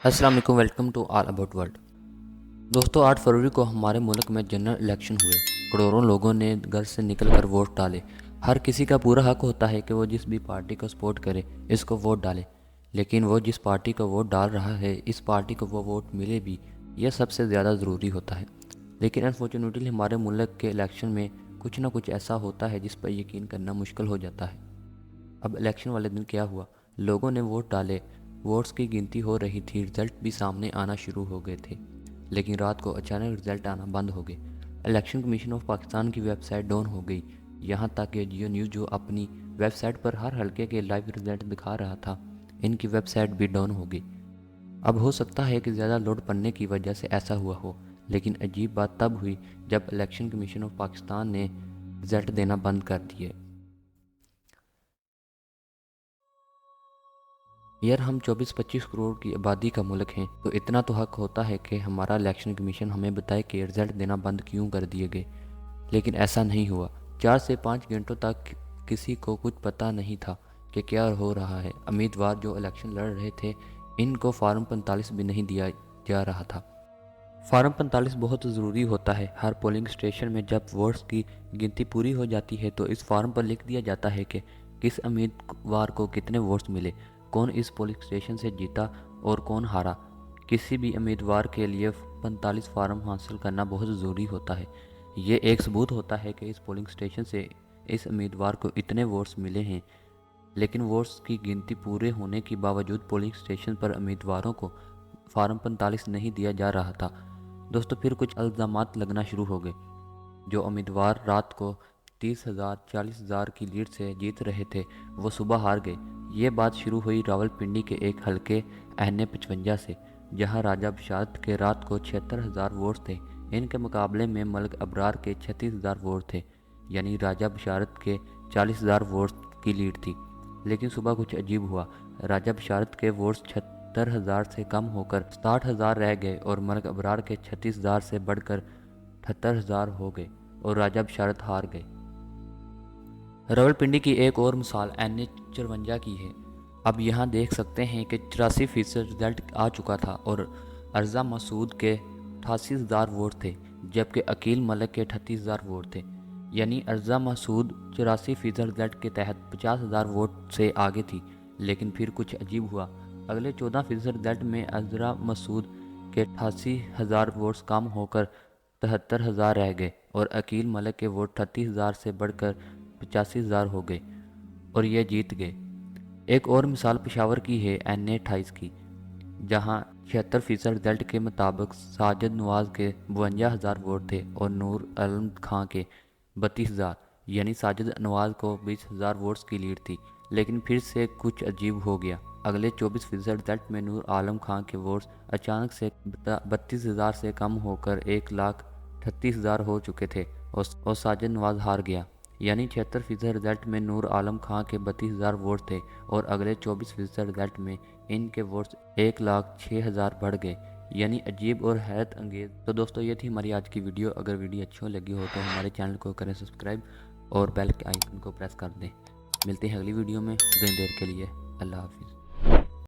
السلام علیکم، welcome to all about world. دوستو، 8 فروری کو ہمارے ملک میں جنرل الیکشن ہوئے۔ کروڑوں لوگوں نے گھر سے نکل کر ووٹ ڈالے۔ ہر کسی کا پورا حق ہوتا ہے کہ وہ جس بھی پارٹی کو سپورٹ کرے، اس کو ووٹ ڈالے، لیکن وہ جس پارٹی کو ووٹ ڈال رہا ہے، اس پارٹی کو وہ ووٹ ملے بھی، یہ سب سے زیادہ ضروری ہوتا ہے۔ لیکن انفارچونیٹلی ہمارے ملک کے الیکشن میں کچھ نہ کچھ ایسا ہوتا ہے جس پر یقین کرنا مشکل ہو جاتا ہے۔ اب الیکشن والے دن کیا ہوا؟ لوگوں نے ووٹ ڈالے، ووٹس کی گنتی ہو رہی تھی، رزلٹ بھی سامنے آنا شروع ہو گئے تھے، لیکن رات کو اچانک رزلٹ آنا بند ہو گئے۔ الیکشن کمیشن آف پاکستان کی ویب سائٹ ڈاؤن ہو گئی، یہاں تک کہ جیو نیوز جو اپنی ویب سائٹ پر ہر حلقے کے لائیو رزلٹ دکھا رہا تھا، ان کی ویب سائٹ بھی ڈاؤن ہو گئی۔ اب ہو سکتا ہے کہ زیادہ لوڈ پڑنے کی وجہ سے ایسا ہوا ہو، لیکن عجیب بات تب ہوئی جب الیکشن کمیشن آف پاکستان نے رزلٹ دینا بند کر دیے۔ یار، ہم 24-25 کروڑ کی آبادی کا ملک ہیں، تو اتنا تو حق ہوتا ہے کہ ہمارا الیکشن کمیشن ہمیں بتائے کہ رزلٹ دینا بند کیوں کر دیے گئے، لیکن ایسا نہیں ہوا۔ 4 سے 5 گھنٹوں تک کسی کو کچھ پتہ نہیں تھا کہ کیا ہو رہا ہے۔ امیدوار جو الیکشن لڑ رہے تھے، ان کو فارم 45 بھی نہیں دیا جا رہا تھا۔ فارم 45 بہت ضروری ہوتا ہے۔ ہر پولنگ اسٹیشن میں جب ووٹس کی گنتی پوری ہو جاتی ہے تو اس فارم پر لکھ دیا جاتا ہے کہ کس امیدوار کو کتنے ووٹس ملے، کون اس پولنگ اسٹیشن سے جیتا اور کون ہارا۔ کسی بھی امیدوار کے لیے 45 فارم حاصل کرنا بہت ضروری ہوتا ہے۔ یہ ایک ثبوت ہوتا ہے کہ اس پولنگ اسٹیشن سے اس امیدوار کو اتنے ووٹس ملے ہیں، لیکن ووٹس کی گنتی پورے ہونے کے باوجود پولنگ اسٹیشن پر امیدواروں کو فارم 45 نہیں دیا جا رہا تھا۔ دوستو، پھر کچھ الزامات لگنا شروع ہو گئے۔ جو امیدوار رات کو 30,000 40,000 کی لیڈ سے جیت رہے تھے، وہ صبح ہار گئے۔ یہ بات شروع ہوئی راولپنڈی کے ایک حلقے این اے 55 سے، جہاں راجہ بشارت کے رات کو 76,000 ووٹ تھے۔ ان کے مقابلے میں ملک ابرار کے 36,000 ووٹ تھے، یعنی راجہ بشارت کے 40,000 ووٹ کی لیڈ تھی۔ لیکن صبح کچھ عجیب ہوا۔ راجہ بشارت کے ووٹس 76,000 سے کم ہو کر 67,000 رہ گئے اور ملک ابرار کے 36,000 سے بڑھ کر 78,000 ہو گئے اور راجہ بشارت ہار گئے۔ راولپنڈی کی ایک اور مثال این اے 54 کی ہے۔ اب یہاں دیکھ سکتے ہیں کہ 84% رزلٹ آ چکا تھا اور ارزا مسعود کے 88,000 ووٹ تھے، جبکہ عقیل ملک کے 38,000 ووٹ تھے، یعنی ارزا مسعود 84% رزلٹ کے تحت 50,000 ووٹ سے آگے تھی۔ لیکن پھر کچھ عجیب ہوا۔ اگلے 14% رزلٹ میں ارزا مسعود کے 88,000 ووٹس کم ہو کر 73,000 رہ گئے اور عقیل ملک کے ووٹ 38,000 سے بڑھ کر 85,000 ہو گئے اور یہ جیت گئے۔ ایک اور مثال پشاور کی ہے این اے 28 کی، جہاں 76% رزلٹ کے مطابق ساجد نواز کے 52,000 ووٹ تھے اور نور عالم خان کے 32,000، یعنی ساجد نواز کو 20,000 ووٹس کی لیڈ تھی۔ لیکن پھر سے کچھ عجیب ہو گیا۔ اگلے 24% رزلٹ میں نور عالم خان کے ووٹس اچانک سے 32,000 سے کم ہو کر 1,38,000 ہو چکے تھے اور ساجد نواز ہار گیا، یعنی 76% رزلٹ میں نور عالم خان کے 32,000 ووٹ تھے اور اگلے 24% رزلٹ میں ان کے ووٹس 1,06,000 بڑھ گئے، یعنی عجیب اور حیرت انگیز۔ تو دوستو، یہ تھی ہماری آج کی ویڈیو۔ اگر ویڈیو اچھی لگی ہو تو ہمارے چینل کو کریں سبسکرائب اور بیل کے آئیکن کو پریس کر دیں۔ ملتے ہیں اگلی ویڈیو میں، اتنی دیر کے لیے اللہ حافظ۔